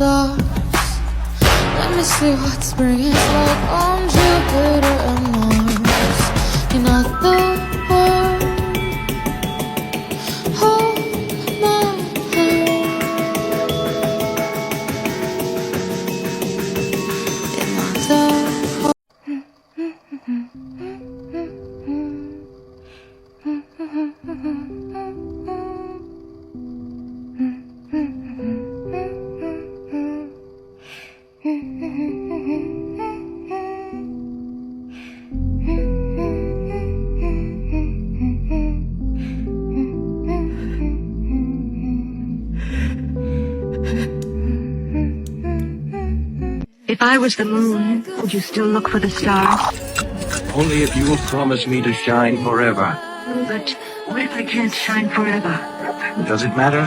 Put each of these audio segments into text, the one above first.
stars. Let me see what spring is like on Jupiter and Mars. In other words, hold my hand. In other If I was the moon, would you still look for the stars? Only if you will promise me to shine forever. But what if I can't shine forever? Does it matter?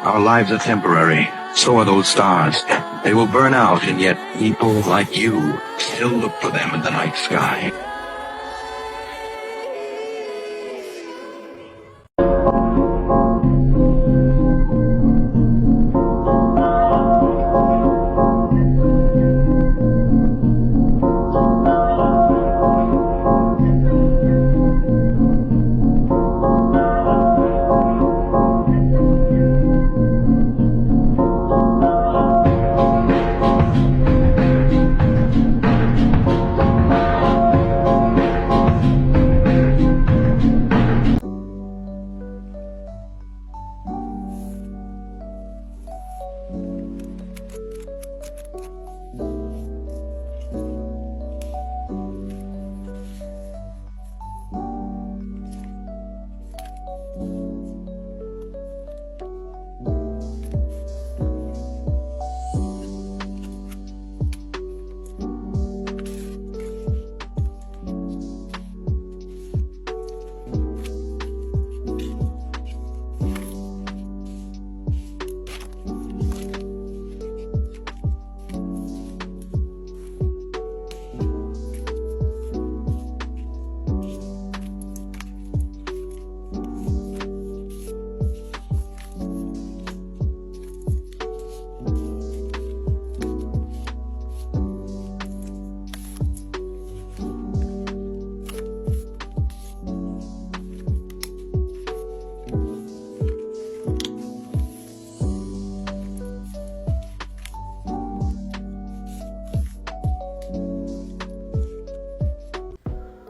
Our lives are temporary. So are those stars. They will burn out, and yet people like you still look for them in the night sky.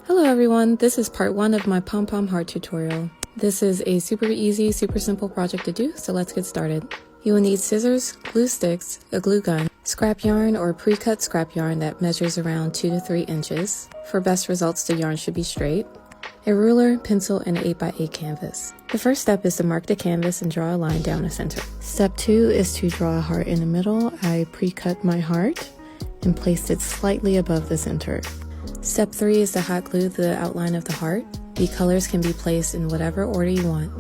Hello everyone, this is part 1 of my pom-pom heart tutorial. This is a super easy, super simple project to do, so let's get started. You will need scissors, glue sticks, a glue gun, scrap yarn or pre-cut scrap yarn that measures around 2 to 3 inches. For best results, the yarn should be straight. A ruler, pencil, and an 8x8 canvas. The first step is to mark the canvas and draw a line down the center. Step 2 is to draw a heart in the middle. I pre-cut my heart and placed it slightly above the center. Step 3 is to hot glue the outline of the heart. The colors can be placed in whatever order you want.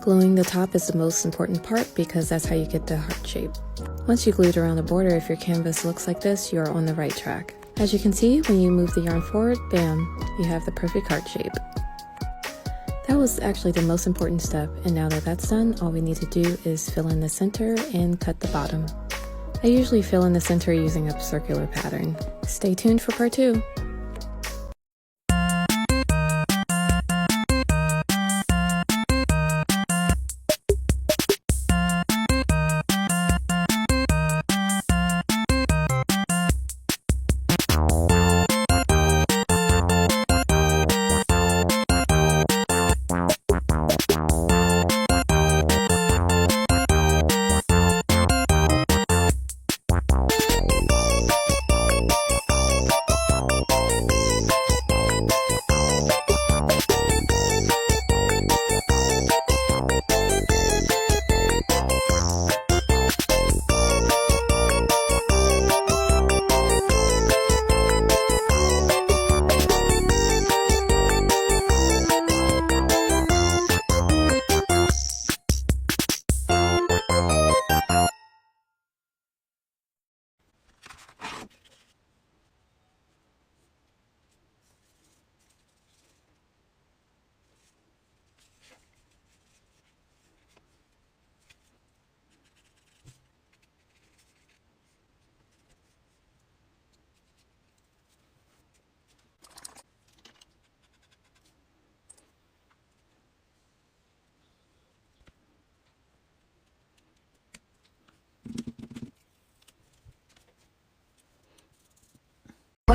Gluing the top is the most important part because that's how you get the heart shape. Once you glued around the border, if your canvas looks like this, you are on the right track. As you can see, when you move the yarn forward, bam, you have the perfect heart shape. That was actually the most important step, and now that that's done, all we need to do is fill in the center and cut the bottom. I usually fill in the center using a circular pattern. Stay tuned for part 2.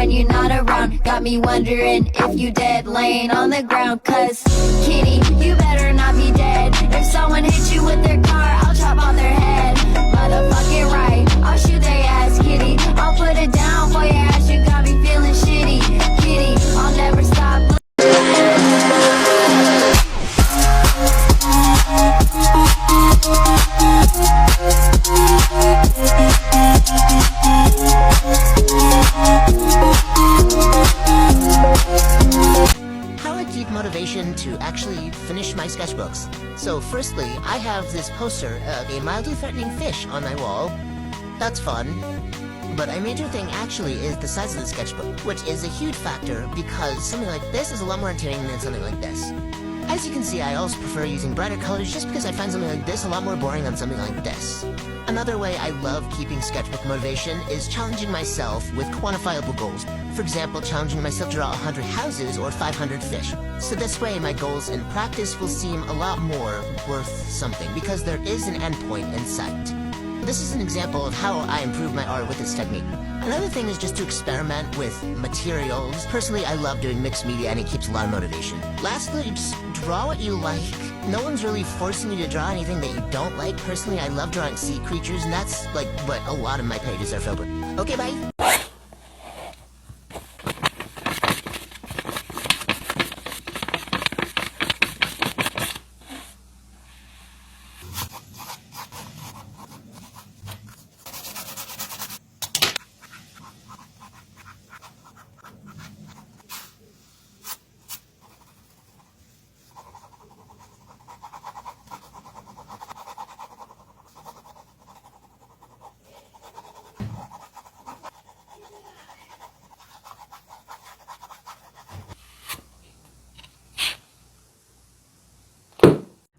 when you're not around. Got me wondering if you dead, laying on the ground. Cause, kitty, you better not be dead. If someone hits you with their car, I'll chop off their head. Motherfucking right, I'll shoot their ass, kitty. I'll put it down for your ass, you got me feeling shitty. Kitty, I'll never stop. How I keep motivation to actually finish my sketchbooks. So firstly, I have this poster of a mildly threatening fish on my wall. That's fun. But a major thing actually is the size of the sketchbook, which is a huge factor because something like this is a lot more entertaining than something like this. As you can see, I also prefer using brighter colors just because I find something like this a lot more boring than something like this. Another way I love keeping sketchbook motivation is challenging myself with quantifiable goals. For example, challenging myself to draw 100 houses or 500 fish. So this way my goals in practice will seem a lot more worth something because there is an endpoint in sight. This is an example of how I improve my art with this technique. Another thing is just to experiment with materials. Personally, I love doing mixed media and it keeps a lot of motivation. Lastly, just draw what you like. No one's really forcing you to draw anything that you don't like. Personally, I love drawing sea creatures and that's like what a lot of my pages are filled with. Okay, bye!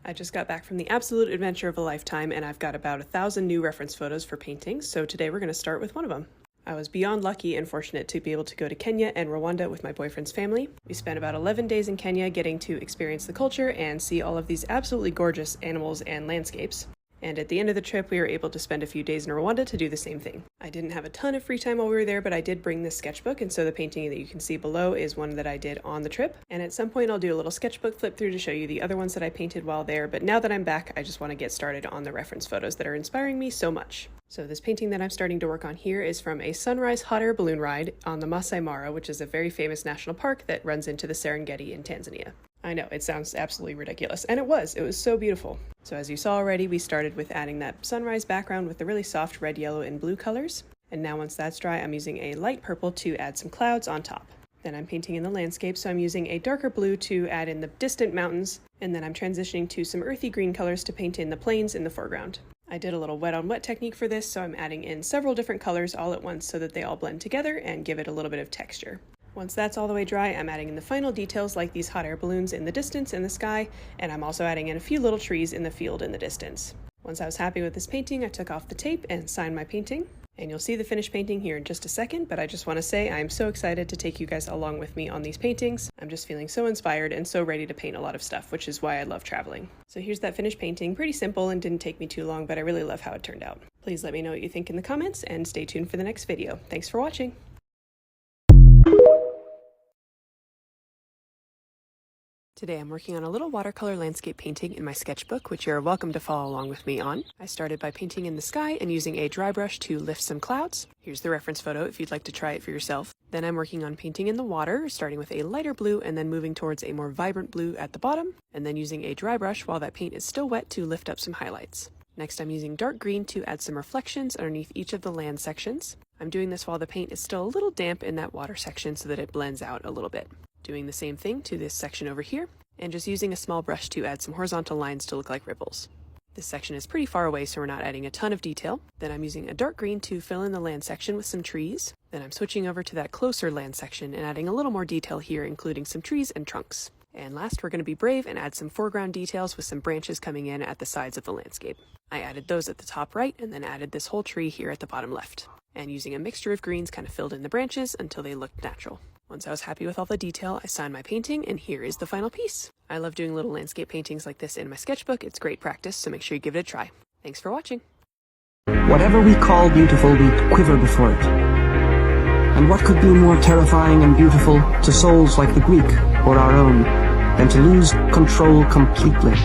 I just got back from the absolute adventure of a lifetime and I've got about 1,000 new reference photos for paintings, so today we're going to start with one of them. I was beyond lucky and fortunate to be able to go to Kenya and Rwanda with my boyfriend's family. We spent about 11 days in Kenya getting to experience the culture and see all of these absolutely gorgeous animals and landscapes. And at the end of the trip, we were able to spend a few days in Rwanda to do the same thing. I didn't have a ton of free time while we were there, but I did bring this sketchbook, and so the painting that you can see below is one that I did on the trip. And at some point, I'll do a little sketchbook flip through to show you the other ones that I painted while there, but now that I'm back, I just want to get started on the reference photos that are inspiring me so much. So this painting that I'm starting to work on here is from a sunrise hot air balloon ride on the Masai Mara, which is a very famous national park that runs into the Serengeti in Tanzania. I know, it sounds absolutely ridiculous, and it was so beautiful. So as you saw already, we started with adding that sunrise background with the really soft red, yellow, and blue colors. And now once that's dry, I'm using a light purple to add some clouds on top. Then I'm painting in the landscape, so I'm using a darker blue to add in the distant mountains, and then I'm transitioning to some earthy green colors to paint in the plains in the foreground. I did a little wet on wet technique for this, so I'm adding in several different colors all at once so that they all blend together and give it a little bit of texture. Once that's all the way dry, I'm adding in the final details like these hot air balloons in the distance in the sky, and I'm also adding in a few little trees in the field in the distance. Once I was happy with this painting, I took off the tape and signed my painting. And you'll see the finished painting here in just a second, but I just want to say I'm so excited to take you guys along with me on these paintings. I'm just feeling so inspired and so ready to paint a lot of stuff, which is why I love traveling. So here's that finished painting, pretty simple and didn't take me too long, but I really love how it turned out. Please let me know what you think in the comments and stay tuned for the next video. Thanks for watching! Today I'm working on a little watercolor landscape painting in my sketchbook, which you're welcome to follow along with me on. I started by painting in the sky and using a dry brush to lift some clouds. Here's the reference photo if you'd like to try it for yourself. Then I'm working on painting in the water, starting with a lighter blue and then moving towards a more vibrant blue at the bottom, and then using a dry brush while that paint is still wet to lift up some highlights. Next I'm using dark green to add some reflections underneath each of the land sections. I'm doing this while the paint is still a little damp in that water section so that it blends out a little bit. Doing the same thing to this section over here, and just using a small brush to add some horizontal lines to look like ripples. This section is pretty far away, so we're not adding a ton of detail. Then I'm using a dark green to fill in the land section with some trees. Then I'm switching over to that closer land section and adding a little more detail here, including some trees and trunks. And last, we're going to be brave and add some foreground details with some branches coming in at the sides of the landscape. I added those at the top right and then added this whole tree here at the bottom left. And using a mixture of greens kind of filled in the branches until they looked natural. Once I was happy with all the detail, I signed my painting, and here is the final piece. I love doing little landscape paintings like this in my sketchbook. It's great practice, so make sure you give it a try. Thanks for watching. Whatever we call beautiful, we quiver before it. And what could be more terrifying and beautiful to souls like the Greek or our own than to lose control completely?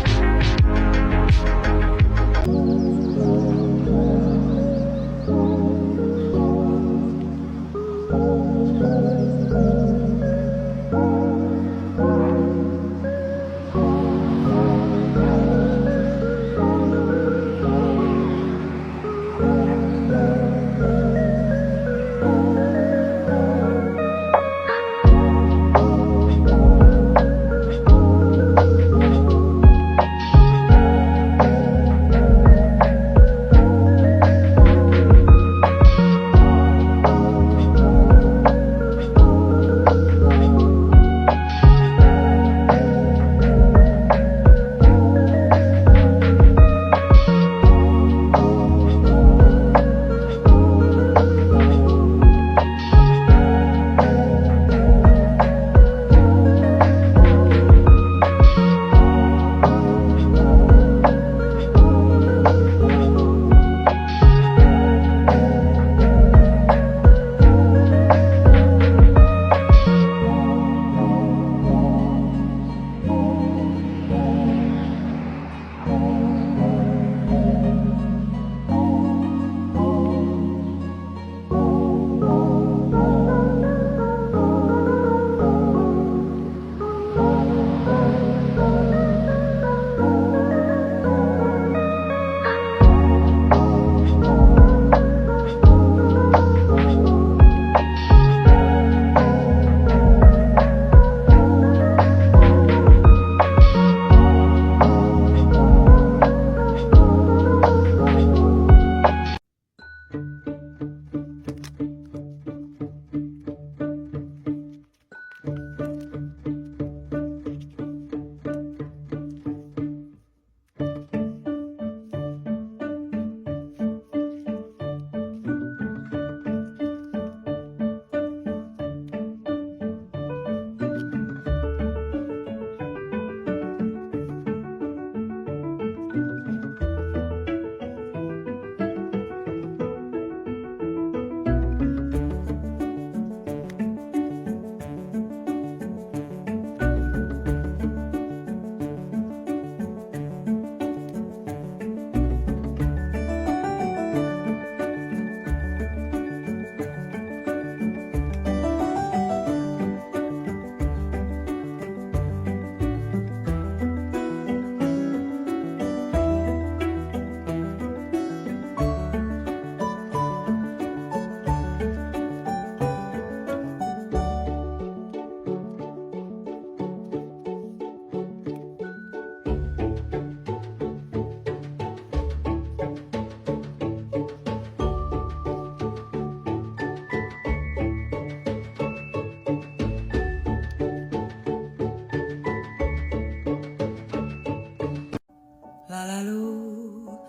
La la loo,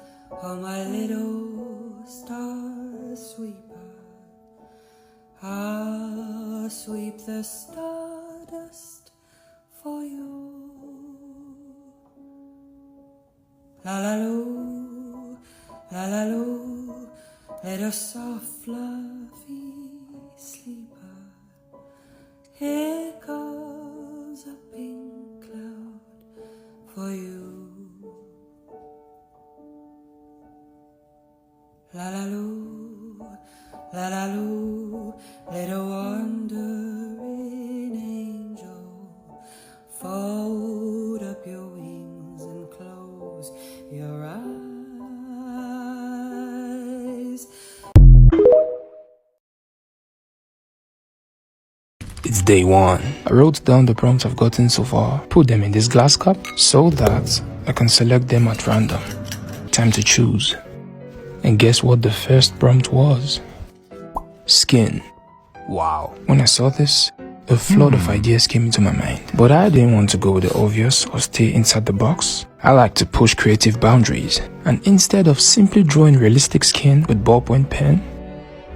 oh my little star sweeper, I'll sweep the stardust for you. La la loo, little soft fluffy sleeper, here goes a pink cloud for you. La la loo, little wandering angel, fold up your wings and close your eyes. It's day one. I wrote down the prompts I've gotten so far, put them in this glass cup so that I can select them at random. Time to choose. And guess what the first prompt was? Skin. Wow. When I saw this, a flood of ideas came into my mind. But I didn't want to go with the obvious or stay inside the box. I like to push creative boundaries. And instead of simply drawing realistic skin with ballpoint pen,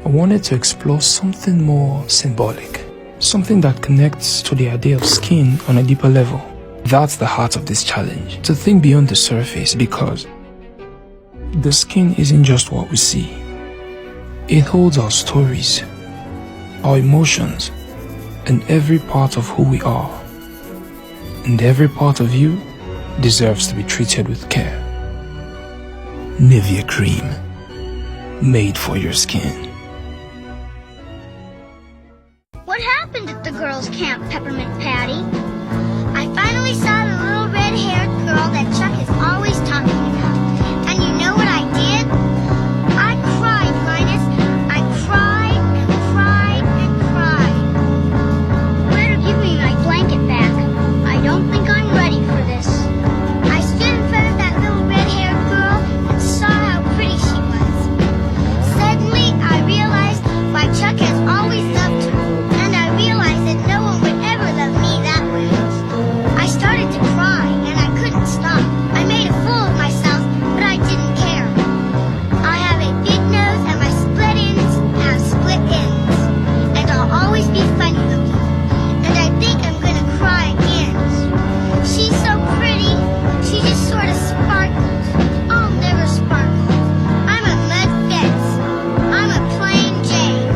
I wanted to explore something more symbolic. Something that connects to the idea of skin on a deeper level. That's the heart of this challenge. To think beyond the surface, because the skin isn't just what we see. It holds our stories, our emotions, and every part of who we are. And every part of you deserves to be treated with care. Nivea Cream, made for your skin. What happened at the girls' camp, Peppermint Patty? I finally saw the little red-haired girl that Chuck is always talking about. And you know what I did? I cried, Linus. I cried and cried and cried. Better give me my blanket back. I don't think I'm ready for this. I stood in front of that little red-haired girl and saw how pretty she was. Suddenly, I realized why Chuck has always loved her. And I realized that no one would ever love me that way. I started to cry, and I couldn't stop. I made a fool of myself, but I didn't care. I have a big nose, and my split ends have split ends. And I'll always be funny looking. And I think I'm gonna cry again. She's so pretty. She just sort of sparkles. I'll never sparkle. I'm a mud fence. I'm a plain Jane.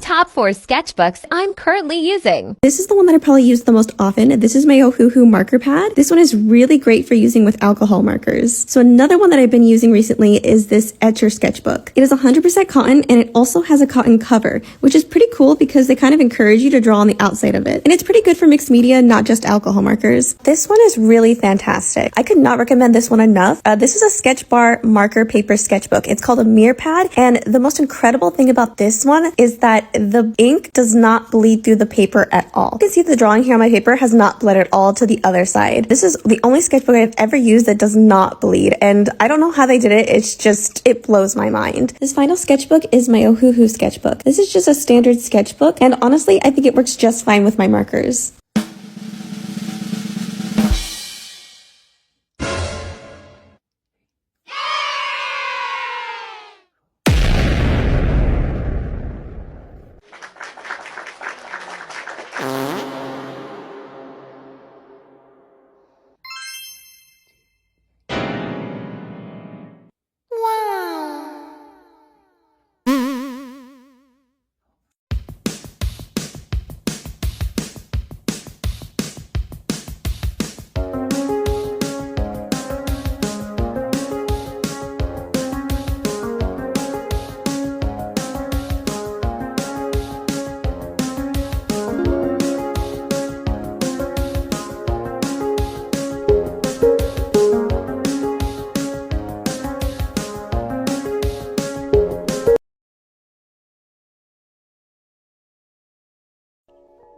Top 4 sketchbooks I'm currently using. This is the one that I probably use the most often. This is my Ohuhu marker pad. This one is really great for using with alcohol markers. So another one that I've been using recently is this Etcher sketchbook. It is 100% cotton and it also has a cotton cover, which is pretty cool because they kind of encourage you to draw on the outside of it. And it's pretty good for mixed media, not just alcohol markers. This one is really fantastic. I could not recommend this one enough. This is a Sketch Bar marker paper sketchbook. It's called a mirror pad. And the most incredible thing about this one is that the ink does not bleed through the paper at all. You can see the drawing here on my paper has not bled at all to the other side. This is the only sketchbook I've ever used that does not bleed, and I don't know how they did it. It blows my mind. This final sketchbook is my Ohuhu sketchbook. This is just a standard sketchbook, and honestly, I think it works just fine with my markers.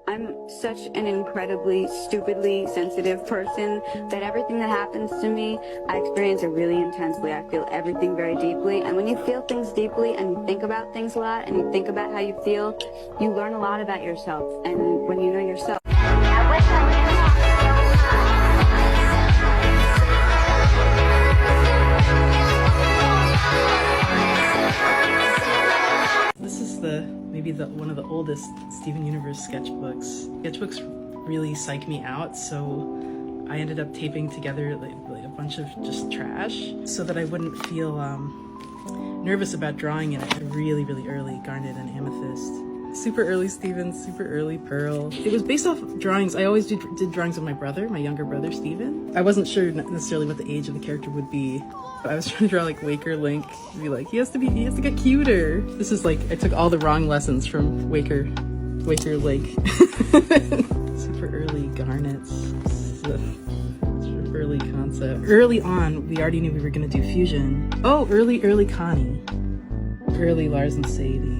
I'm such an incredibly, stupidly sensitive person that everything that happens to me, I experience it really intensely. I feel everything very deeply. And when you feel things deeply and you think about things a lot and you think about how you feel, you learn a lot about yourself. And when you know yourself... This is maybe one of the oldest Steven Universe sketchbooks. Sketchbooks really psych me out, so I ended up taping together like a bunch of just trash so that I wouldn't feel nervous about drawing it. Really, really early Garnet and Amethyst. Super early Steven, super early Pearl. It was based off drawings. I always did drawings of my brother, my younger brother, Steven. I wasn't sure necessarily what the age of the character would be. I was trying to draw like Waker Link, to be like, he has to get cuter. This is like, I took all the wrong lessons from Waker Lake. Super early Garnets. Super early concept. Early on, we already knew we were gonna do fusion. Oh, early Connie. Early Lars and Sadie.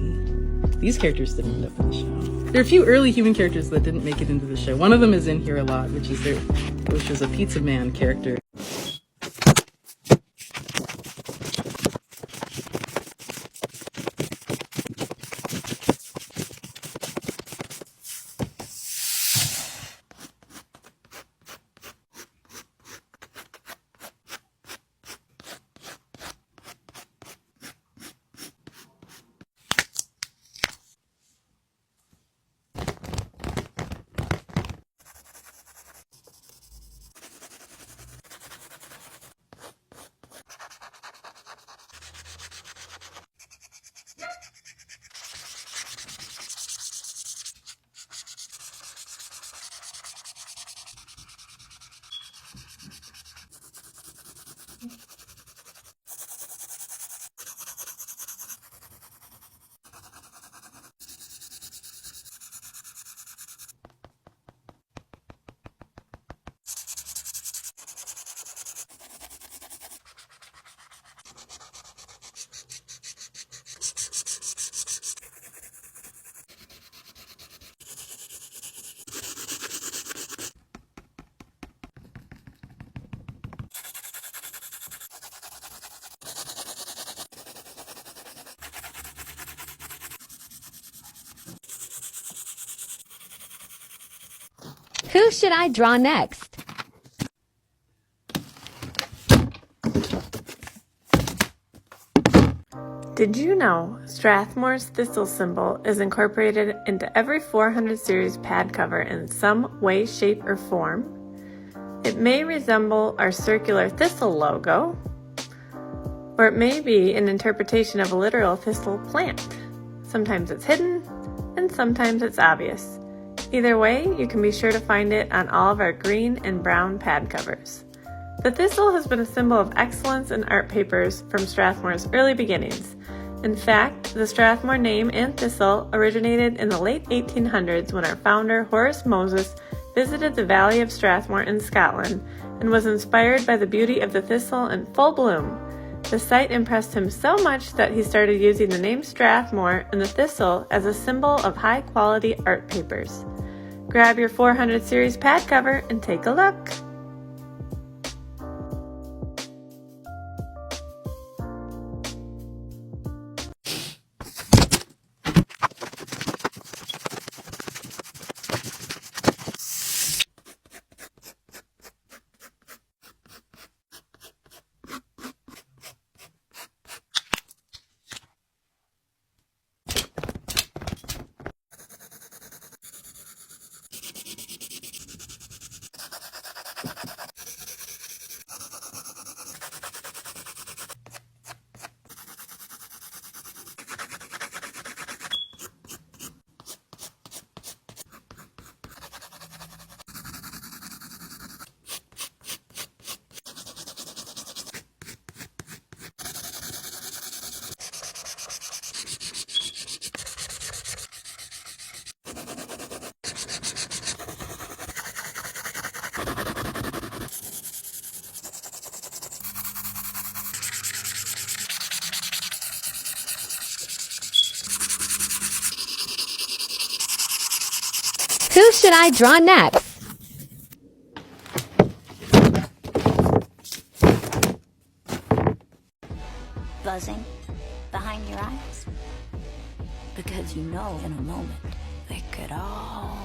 These characters didn't end up in the show. There are a few early human characters that didn't make it into the show. One of them is in here a lot, which is a Pizza Man character. Who should I draw next? Did you know Strathmore's thistle symbol is incorporated into every 400 series pad cover in some way, shape, or form? It may resemble our circular thistle logo, or it may be an interpretation of a literal thistle plant. Sometimes it's hidden, and sometimes it's obvious. Either way, you can be sure to find it on all of our green and brown pad covers. The thistle has been a symbol of excellence in art papers from Strathmore's early beginnings. In fact, the Strathmore name and thistle originated in the late 1800s when our founder, Horace Moses, visited the Valley of Strathmore in Scotland and was inspired by the beauty of the thistle in full bloom. The sight impressed him so much that he started using the name Strathmore and the thistle as a symbol of high-quality art papers. Grab your 400 series pad cover and take a look. Who should I draw next? Buzzing behind your eyes? Because you know in a moment they could all...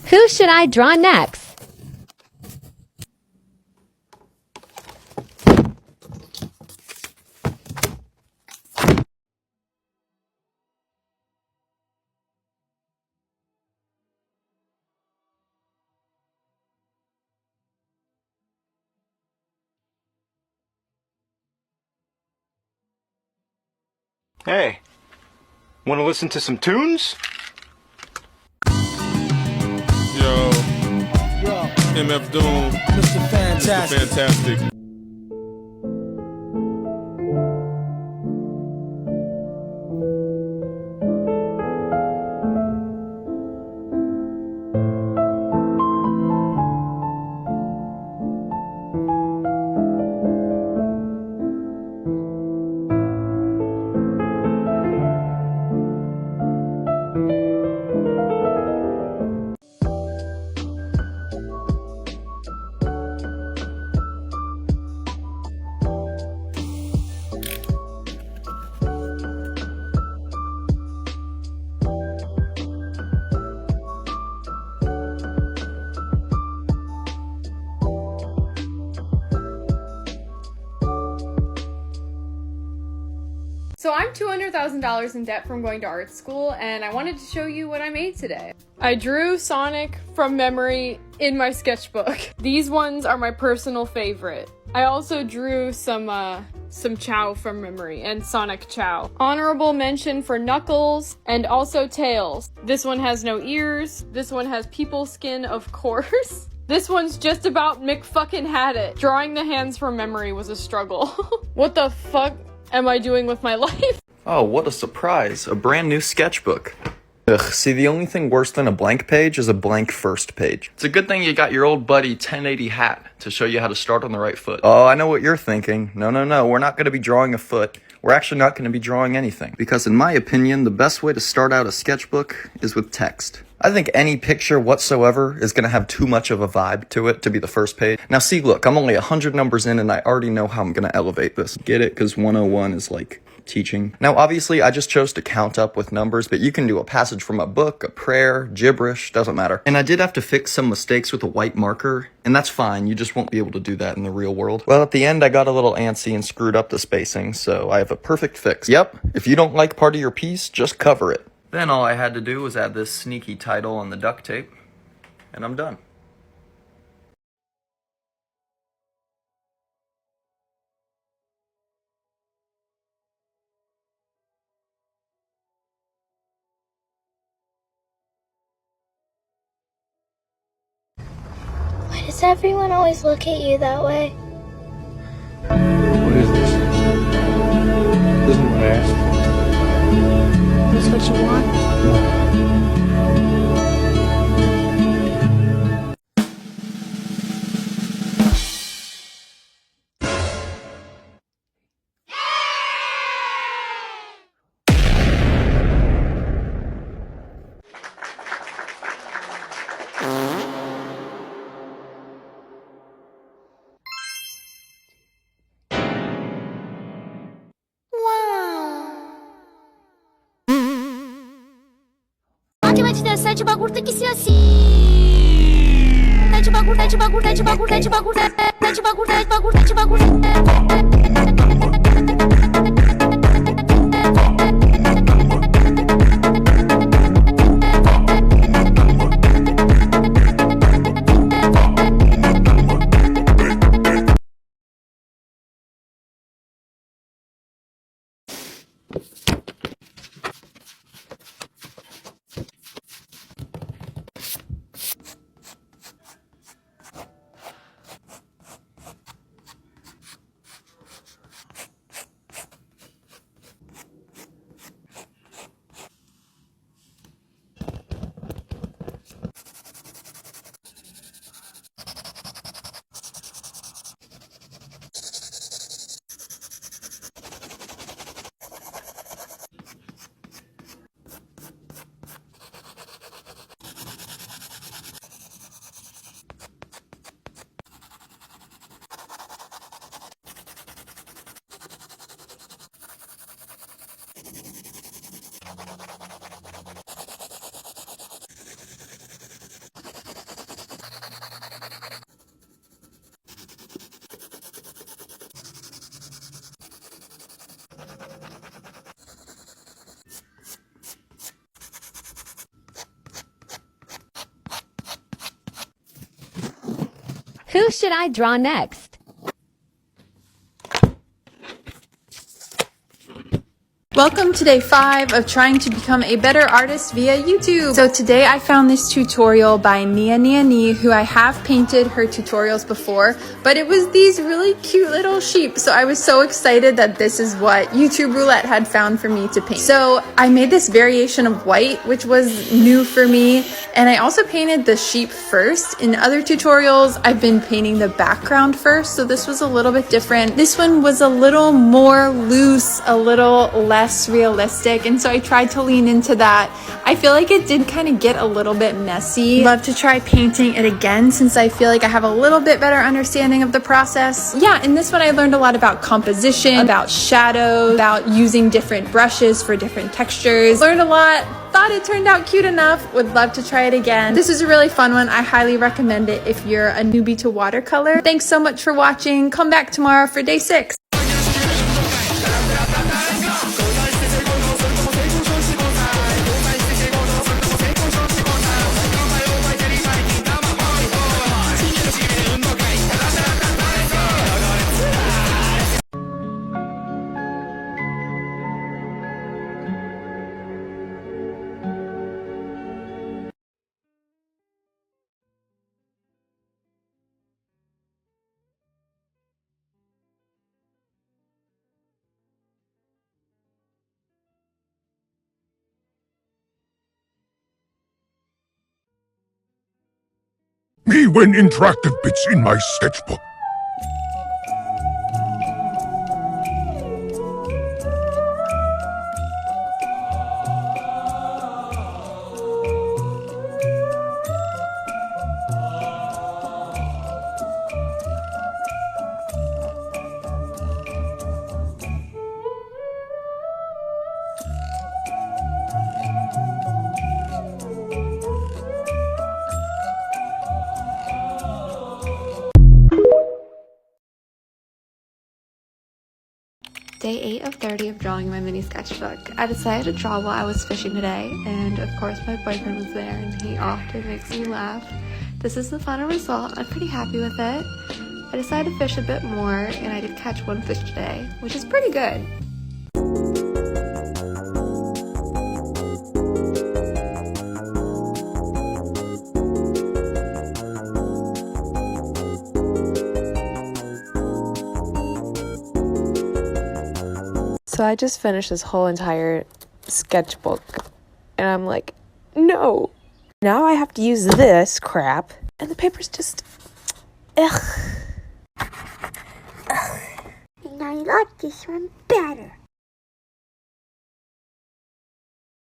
Who should I draw next? Hey, want to listen to some tunes? Yo, MF Doom, Mr. Fantastic. Mr. Fantastic. So I'm $200,000 in debt from going to art school, and I wanted to show you what I made today. I drew Sonic from memory in my sketchbook. These ones are my personal favorite. I also drew some Chow from memory and Sonic Chow. Honorable mention for Knuckles and also Tails. This one has no ears. This one has people skin, of course. This one's just about McFucking had it. Drawing the hands from memory was a struggle. What the fuck am I doing with my life? Oh, what a surprise. A brand new sketchbook. Ugh, see, the only thing worse than a blank page is a blank first page. It's a good thing you got your old buddy 1080 Hat to show you how to start on the right foot. Oh, I know what you're thinking. No, we're not going to be drawing a foot. We're actually not going to be drawing anything. Because in my opinion, the best way to start out a sketchbook is with text. I think any picture whatsoever is going to have too much of a vibe to it to be the first page. Now see, look, I'm only 100 numbers in and I already know how I'm going to elevate this. Get it? Because 101 is like teaching. Now obviously I just chose to count up with numbers, but you can do a passage from a book, a prayer, gibberish, doesn't matter. And I did have to fix some mistakes with a white marker, and that's fine, you just won't be able to do that in the real world. Well, at the end I got a little antsy and screwed up the spacing, so I have a perfect fix. Yep, if you don't like part of your piece, just cover it. Then all I had to do was add this sneaky title on the duct tape, and I'm done. Why does everyone always look at you that way? What is this? This is what I asked. Is this what you want? Sete bagulho tem que ser assim. Sete bagulho, sete bagulho, sete bagulho, sete bagulho, sete bagulho, sete bagulho, sete bagulho. Who should I draw next? Welcome to day 5 of trying to become a better artist via YouTube. So today I found this tutorial by Nia who I have painted her tutorials before, but it was these really cute little sheep. So I was so excited that this is what YouTube Roulette had found for me to paint. So I made this variation of white, which was new for me. And I also painted the sheep first. In other tutorials, I've been painting the background first. So this was a little bit different. This one was a little more loose, a little less realistic, and so I tried to lean into that. I feel like it did kind of get a little bit messy. Love to try painting it again since I feel like I have a little bit better understanding of the process. Yeah, in this one I learned a lot about composition, about shadows, about using different brushes for different textures. Learned a lot. Thought it turned out cute enough. Would love to try it again. This is a really fun one. I highly recommend it if you're a newbie to watercolor. Thanks so much for watching. Come back tomorrow for day 6. Me when interactive bits in my sketchbook. Day 8 of 30 of drawing my mini sketchbook. I decided to draw while I was fishing today, and of course my boyfriend was there, and he often makes me laugh. This is the final result. I'm pretty happy with it. I decided to fish a bit more, and I did catch one fish today, which is pretty good. So I just finished this whole entire sketchbook, and I'm like, no. Now I have to use this crap, and the paper's just, ugh. And I like this one better.